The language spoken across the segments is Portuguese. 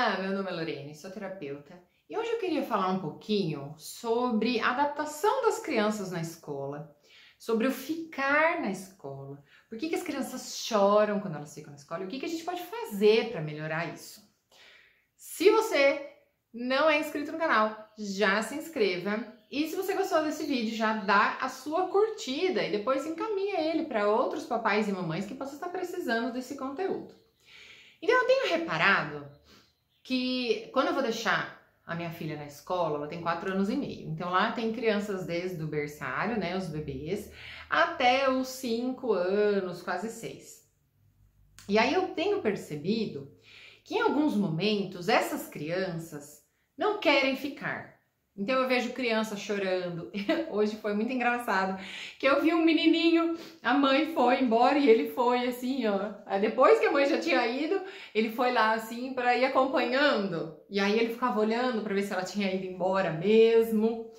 Olá, meu nome é Lorene, sou terapeuta e hoje eu queria falar um pouquinho sobre a adaptação das crianças na escola, sobre o ficar na escola, por que as crianças choram quando elas ficam na escola e o que a gente pode fazer para melhorar isso. Se você não é inscrito no canal, já se inscreva e se você gostou desse vídeo, já dá a sua curtida e depois encaminha ele para outros papais e mamães que possam estar precisando desse conteúdo. Então eu tenho reparado que quando eu vou deixar a minha filha na escola, ela tem 4 anos e meio, então lá tem crianças desde o berçário, né, os bebês, até os 5 anos, quase 6. E aí eu tenho percebido que em alguns momentos essas crianças não querem ficar. Então eu vejo criança chorando. Hoje foi muito engraçado que eu vi um menininho, a mãe foi embora e ele foi assim, ó. Depois que a mãe já tinha ido, ele foi lá assim para ir acompanhando. E aí ele ficava olhando para ver se ela tinha ido embora mesmo.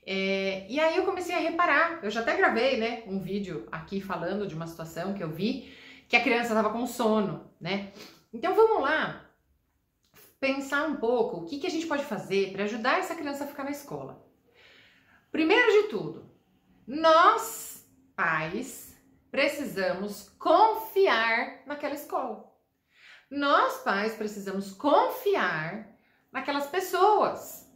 E aí eu comecei a reparar. Eu já até gravei, né, um vídeo aqui falando de uma situação que eu vi que a criança estava com sono, né? Então vamos lá pensar um pouco o que a gente pode fazer para ajudar essa criança a ficar na escola. Primeiro de tudo, nós, pais, precisamos confiar naquela escola. Nós, pais, precisamos confiar naquelas pessoas.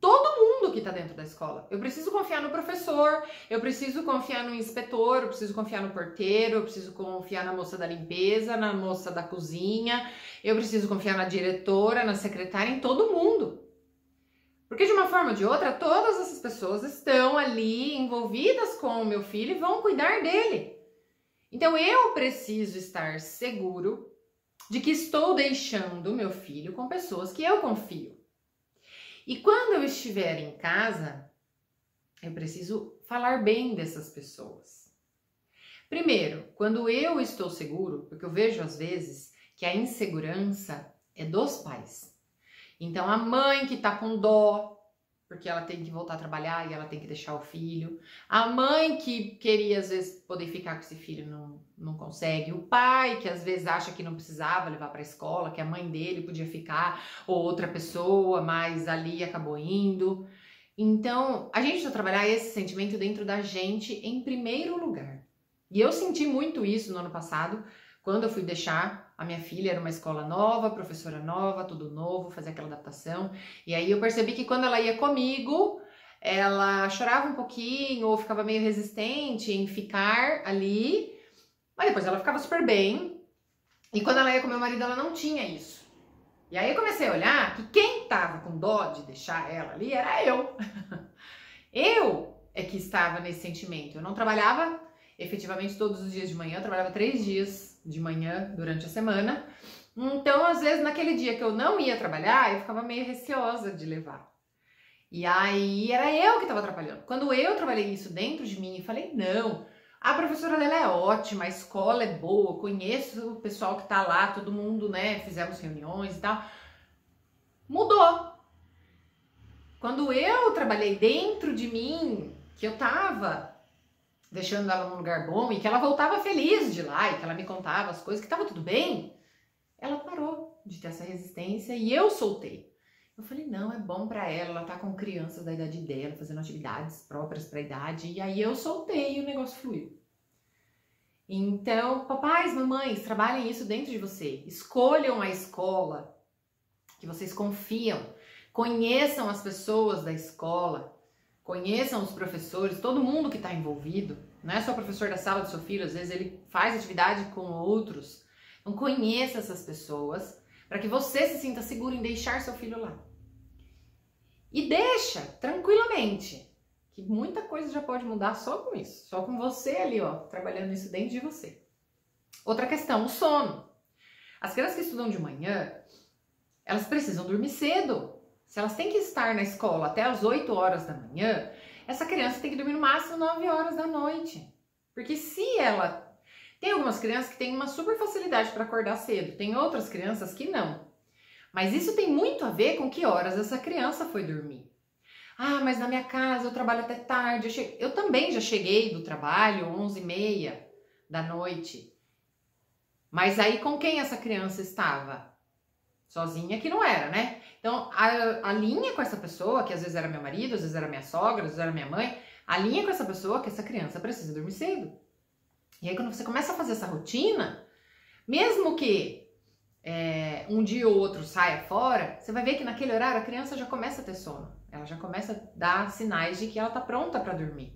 Todo mundo que está dentro da escola. Eu preciso confiar no professor, eu preciso confiar no inspetor, eu preciso confiar no porteiro, eu preciso confiar na moça da limpeza, na moça da cozinha, eu preciso confiar na diretora, na secretária, em todo mundo. Porque de uma forma ou de outra, todas essas pessoas estão ali envolvidas com o meu filho e vão cuidar dele. Então eu preciso estar seguro de que estou deixando o meu filho com pessoas que eu confio. E quando eu estiver em casa, eu preciso falar bem dessas pessoas. Primeiro, quando eu estou seguro, porque eu vejo às vezes que a insegurança é dos pais. Então a mãe que tá com dó, porque ela tem que voltar a trabalhar e ela tem que deixar o filho. A mãe que queria às vezes poder ficar com esse filho não consegue. O pai que às vezes acha que não precisava levar para a escola, que a mãe dele podia ficar, ou outra pessoa, mas ali acabou indo. Então a gente precisa trabalhar esse sentimento dentro da gente em primeiro lugar. E eu senti muito isso no ano passado, quando eu fui deixar a minha filha, era uma escola nova, professora nova, tudo novo, fazer aquela adaptação. E aí eu percebi que quando ela ia comigo, ela chorava um pouquinho ou ficava meio resistente em ficar ali, mas depois ela ficava super bem. E quando ela ia com meu marido, ela não tinha isso. E aí eu comecei a olhar que quem tava com dó de deixar ela ali era eu. Eu é que estava nesse sentimento. Eu não trabalhava efetivamente todos os dias de manhã, eu trabalhava 3 dias de manhã durante a semana. Então, às vezes, naquele dia que eu não ia trabalhar, eu ficava meio receosa de levar. E aí, era eu que estava atrapalhando. Quando eu trabalhei isso dentro de mim e falei, não, a professora dela é ótima, a escola é boa, conheço o pessoal que tá lá, todo mundo, né, fizemos reuniões e tal. Mudou. Quando eu trabalhei dentro de mim, que eu tava deixando ela num lugar bom e que ela voltava feliz de lá e que ela me contava as coisas, que tava tudo bem, ela parou de ter essa resistência e eu soltei. Eu falei, não, é bom pra ela tá com crianças da idade dela, fazendo atividades próprias pra idade, e aí eu soltei e o negócio fluiu. Então, papais, mamães, trabalhem isso dentro de você. Escolham a escola que vocês confiam, conheçam as pessoas da escola, conheçam os professores, todo mundo que está envolvido. Não é só o professor da sala do seu filho, às vezes ele faz atividade com outros. Então conheça essas pessoas para que você se sinta seguro em deixar seu filho lá. E deixa tranquilamente, que muita coisa já pode mudar só com isso, só com você ali, ó, trabalhando isso dentro de você. Outra questão, o sono. As crianças que estudam de manhã, elas precisam dormir cedo. Se elas têm que estar na escola até as 8 horas da manhã, essa criança tem que dormir no máximo 9 horas da noite. Porque se ela... Tem algumas crianças que têm uma super facilidade para acordar cedo, tem outras crianças que não. Mas isso tem muito a ver com que horas essa criança foi dormir. Ah, mas na minha casa eu trabalho até tarde. Eu também já cheguei do trabalho 11h30 da noite. Mas aí com quem essa criança estava? Sozinha que não era, né? Então, alinha com essa pessoa, que às vezes era meu marido, às vezes era minha sogra, às vezes era minha mãe, alinha com essa pessoa que essa criança precisa dormir cedo. E aí, quando você começa a fazer essa rotina, mesmo que um dia ou outro saia fora, você vai ver que naquele horário a criança já começa a ter sono. Ela já começa a dar sinais de que ela tá pronta para dormir.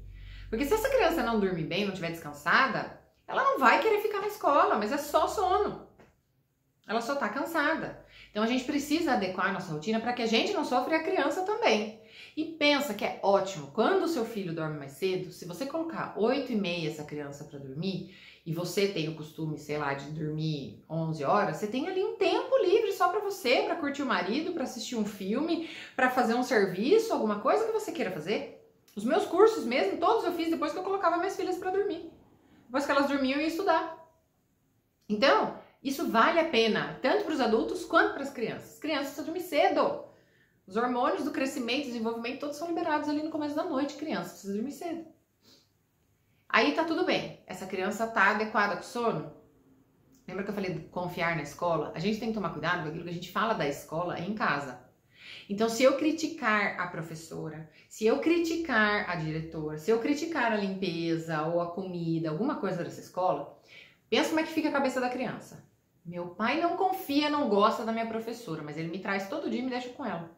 Porque se essa criança não dormir bem, não estiver descansada, ela não vai querer ficar na escola, mas é só sono. Ela só tá cansada. Então a gente precisa adequar a nossa rotina para que a gente não sofra e a criança também. E pensa que é ótimo, quando o seu filho dorme mais cedo, se você colocar 8h30 essa criança para dormir, e você tem o costume, sei lá, de dormir 11 horas, você tem ali um tempo livre só para você, para curtir o marido, para assistir um filme, para fazer um serviço, alguma coisa que você queira fazer. Os meus cursos mesmo, todos eu fiz depois que eu colocava minhas filhas para dormir. Depois que elas dormiam, eu ia estudar. Então, isso vale a pena, tanto para os adultos quanto para as crianças. As crianças precisam dormir cedo. Os hormônios do crescimento e desenvolvimento todos são liberados ali no começo da noite. Criança precisa dormir cedo. Aí tá tudo bem. Essa criança tá adequada com o sono? Lembra que eu falei de confiar na escola? A gente tem que tomar cuidado com aquilo que a gente fala da escola em casa. Então, se eu criticar a professora, se eu criticar a diretora, se eu criticar a limpeza ou a comida, alguma coisa dessa escola, pensa como é que fica a cabeça da criança. Meu pai não confia, não gosta da minha professora, mas ele me traz todo dia e me deixa com ela.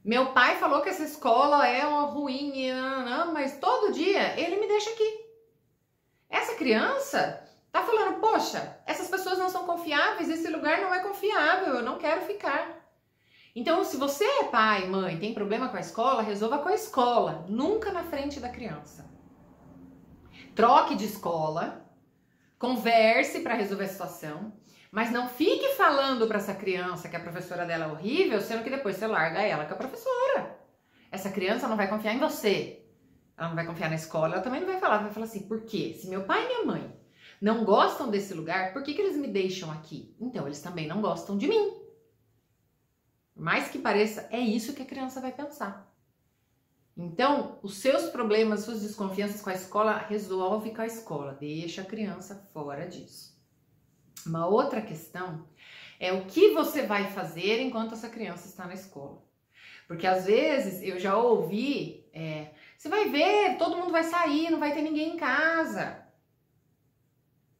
Meu pai falou que essa escola é uma ruim, mas todo dia ele me deixa aqui. Essa criança tá falando, poxa, essas pessoas não são confiáveis, esse lugar não é confiável, eu não quero ficar. Então, se você é pai, mãe, tem problema com a escola, resolva com a escola, nunca na frente da criança. Troque de escola, converse para resolver a situação, mas não fique falando para essa criança que a professora dela é horrível, sendo que depois você larga ela com a professora. Essa criança não vai confiar em você. Ela não vai confiar na escola, ela também não vai falar. Vai falar assim, por quê? Se meu pai e minha mãe não gostam desse lugar, por que eles me deixam aqui? Então, eles também não gostam de mim. Por mais que pareça, é isso que a criança vai pensar. Então, os seus problemas, suas desconfianças com a escola, resolve com a escola. Deixa a criança fora disso. Uma outra questão é o que você vai fazer enquanto essa criança está na escola. Porque às vezes eu já ouvi, você vai ver, todo mundo vai sair, não vai ter ninguém em casa.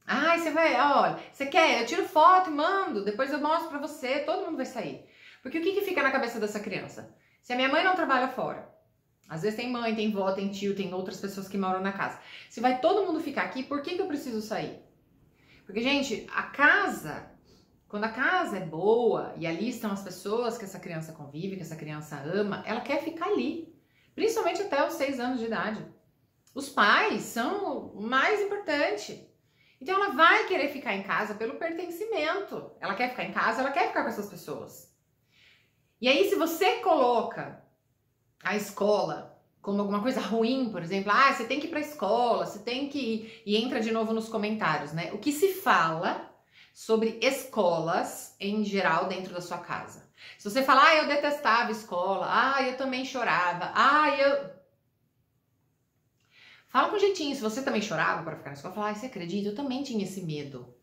Ai, você vai, olha, você quer, eu tiro foto e mando, depois eu mostro pra você, todo mundo vai sair. Porque o que fica na cabeça dessa criança? Se a minha mãe não trabalha fora, às vezes tem mãe, tem vó, tem tio, tem outras pessoas que moram na casa. Se vai todo mundo ficar aqui, por que eu preciso sair? Porque, gente, a casa, quando a casa é boa e ali estão as pessoas que essa criança convive, que essa criança ama, ela quer ficar ali. Principalmente até os 6 anos de idade. Os pais são o mais importante. Então ela vai querer ficar em casa pelo pertencimento. Ela quer ficar em casa, ela quer ficar com essas pessoas. E aí, se você coloca a escola como alguma coisa ruim, por exemplo, você tem que ir para a escola, você tem que ir, e entra de novo nos comentários, né? O que se fala sobre escolas em geral dentro da sua casa. Se você falar, eu detestava escola, eu também chorava, Fala com jeitinho, se você também chorava para ficar na escola, fala, você acredita, eu também tinha esse medo.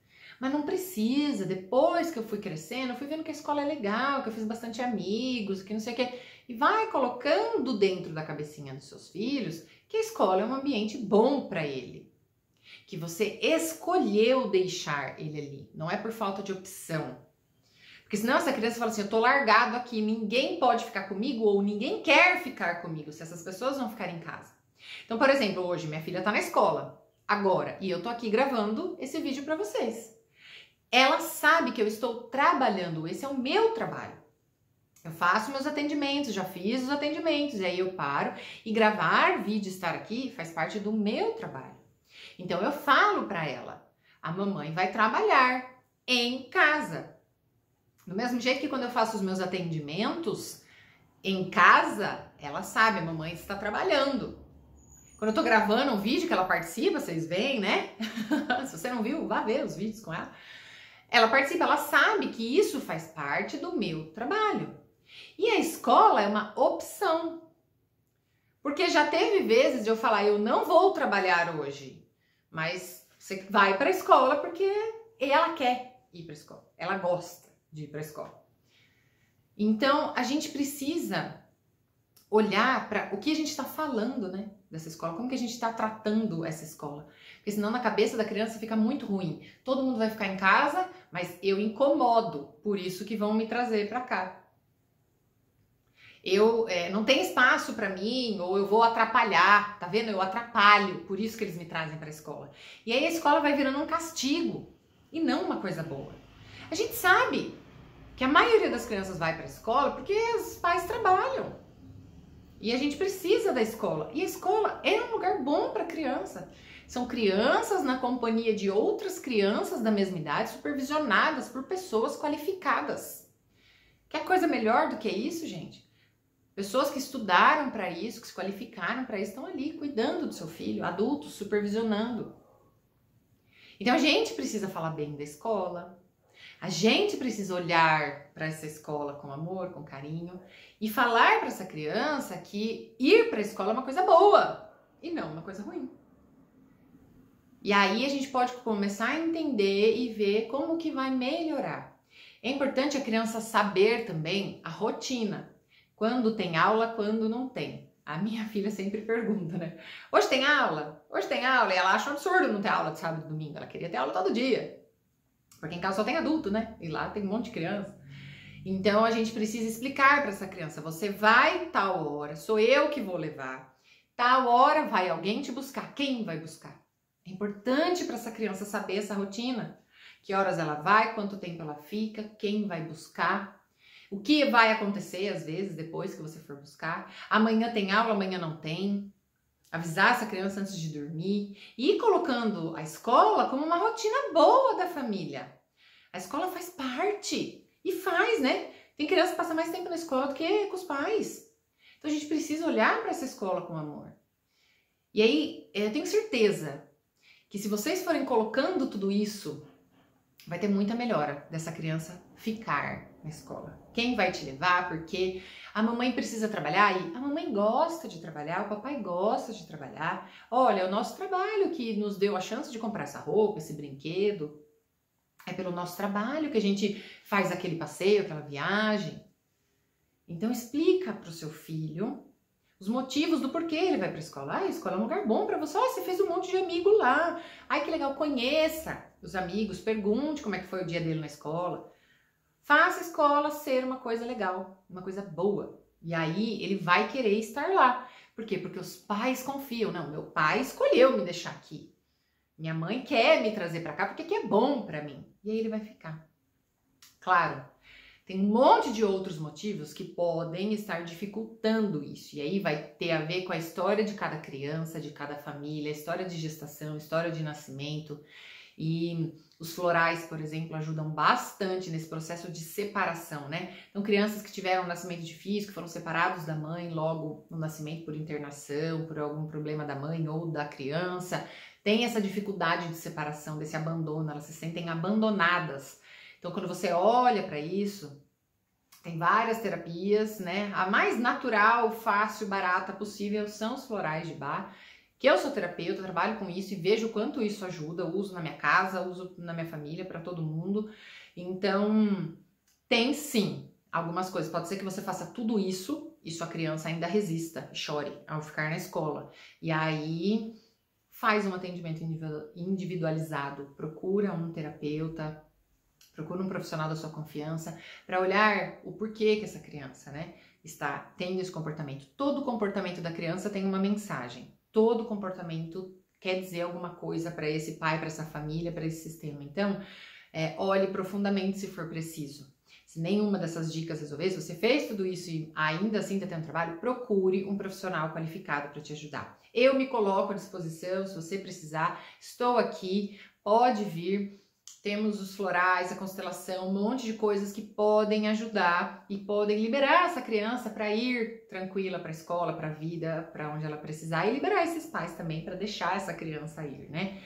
Mas não precisa, depois que eu fui crescendo, eu fui vendo que a escola é legal, que eu fiz bastante amigos, que não sei o quê. E vai colocando dentro da cabecinha dos seus filhos que a escola é um ambiente bom para ele. Que você escolheu deixar ele ali, não é por falta de opção. Porque senão essa criança fala assim, eu tô largado aqui, ninguém pode ficar comigo ou ninguém quer ficar comigo se essas pessoas vão ficar em casa. Então, por exemplo, hoje minha filha tá na escola, agora, e eu tô aqui gravando esse vídeo para vocês. Ela sabe que eu estou trabalhando, esse é o meu trabalho. Eu faço meus atendimentos, já fiz os atendimentos, e aí eu paro. E gravar vídeo, estar aqui, faz parte do meu trabalho. Então eu falo para ela, a mamãe vai trabalhar em casa. Do mesmo jeito que quando eu faço os meus atendimentos em casa, ela sabe, a mamãe está trabalhando. Quando eu tô gravando um vídeo que ela participa, vocês veem, né? Se você não viu, vá ver os vídeos com ela. Ela participa, ela sabe que isso faz parte do meu trabalho. E a escola é uma opção. Porque já teve vezes de eu falar, eu não vou trabalhar hoje. Mas você vai para a escola porque ela quer ir para a escola. Ela gosta de ir para a escola. Então, a gente precisa olhar para o que a gente está falando, né, dessa escola, como que a gente está tratando essa escola. Porque senão na cabeça da criança fica muito ruim. Todo mundo vai ficar em casa, mas eu incomodo, por isso que vão me trazer para cá. Eu não tem espaço para mim, ou eu vou atrapalhar, tá vendo? Eu atrapalho, por isso que eles me trazem para a escola. E aí a escola vai virando um castigo e não uma coisa boa. A gente sabe que a maioria das crianças vai para a escola porque os pais trabalham. E a gente precisa da escola. E a escola é um lugar bom para criança. São crianças na companhia de outras crianças da mesma idade, supervisionadas por pessoas qualificadas. Quer coisa melhor do que isso, gente? Pessoas que estudaram para isso, que se qualificaram para isso, estão ali cuidando do seu filho, adultos, supervisionando. Então a gente precisa falar bem da escola, a gente precisa olhar para essa escola com amor, com carinho e falar para essa criança que ir para a escola é uma coisa boa e não uma coisa ruim. E aí a gente pode começar a entender e ver como que vai melhorar. É importante a criança saber também a rotina. Quando tem aula, quando não tem. A minha filha sempre pergunta, né? Hoje tem aula? Hoje tem aula? E ela acha um absurdo não ter aula de sábado e domingo. Ela queria ter aula todo dia. Porque em casa só tem adulto, né? E lá tem um monte de criança. Então a gente precisa explicar para essa criança: você vai tal hora, sou eu que vou levar. Tal hora vai alguém te buscar. Quem vai buscar? É importante para essa criança saber essa rotina. Que horas ela vai, quanto tempo ela fica, quem vai buscar. O que vai acontecer, às vezes, depois que você for buscar. Amanhã tem aula, amanhã não tem. Avisar essa criança antes de dormir. E ir colocando a escola como uma rotina boa da família. A escola faz parte. E faz, né? Tem criança que passa mais tempo na escola do que com os pais. Então a gente precisa olhar para essa escola com amor. E aí, eu tenho certeza que se vocês forem colocando tudo isso, vai ter muita melhora dessa criança ficar na escola. Quem vai te levar? Porque a mamãe precisa trabalhar e a mamãe gosta de trabalhar, o papai gosta de trabalhar. Olha, é o nosso trabalho que nos deu a chance de comprar essa roupa, esse brinquedo. É pelo nosso trabalho que a gente faz aquele passeio, aquela viagem. Então explica para o seu filho os motivos do porquê ele vai para a escola. A escola é um lugar bom para você. Você fez um monte de amigo lá. Ai, que legal, conheça os amigos, pergunte como é que foi o dia dele na escola. Faça a escola ser uma coisa legal, uma coisa boa. E aí ele vai querer estar lá. Por quê? Porque os pais confiam. Não, meu pai escolheu me deixar aqui. Minha mãe quer me trazer para cá porque aqui é bom para mim. E aí ele vai ficar. Claro, tem um monte de outros motivos que podem estar dificultando isso. E aí vai ter a ver com a história de cada criança, de cada família, história de gestação, história de nascimento. E os florais, por exemplo, ajudam bastante nesse processo de separação, né? Então, crianças que tiveram um nascimento difícil, que foram separados da mãe logo no nascimento por internação, por algum problema da mãe ou da criança, tem essa dificuldade de separação, desse abandono, elas se sentem abandonadas. Então, quando você olha para isso, tem várias terapias, né? A mais natural, fácil, barata possível são os florais de Bach. Que eu sou terapeuta, trabalho com isso e vejo o quanto isso ajuda, uso na minha casa, uso na minha família, para todo mundo. Então, tem sim algumas coisas. Pode ser que você faça tudo isso e sua criança ainda resista, chore ao ficar na escola. E aí, faz um atendimento individualizado, procura um terapeuta, procura um profissional da sua confiança para olhar o porquê que essa criança, né, está tendo esse comportamento. Todo comportamento da criança tem uma mensagem. Todo comportamento quer dizer alguma coisa para esse pai, para essa família, para esse sistema. Então, olhe profundamente se for preciso. Se nenhuma dessas dicas resolver, se você fez tudo isso e ainda assim está tendo trabalho, procure um profissional qualificado para te ajudar. Eu me coloco à disposição, se você precisar, estou aqui, pode vir. Temos os florais, a constelação, um monte de coisas que podem ajudar e podem liberar essa criança para ir tranquila para a escola, para a vida, para onde ela precisar, e liberar esses pais também para deixar essa criança ir, né?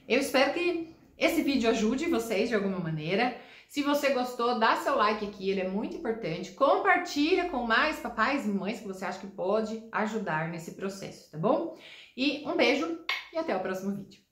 Eu espero que esse vídeo ajude vocês de alguma maneira. Se você gostou, dá seu like aqui, ele é muito importante. Compartilha com mais papais e mamães que você acha que pode ajudar nesse processo, tá bom? E um beijo e até o próximo vídeo.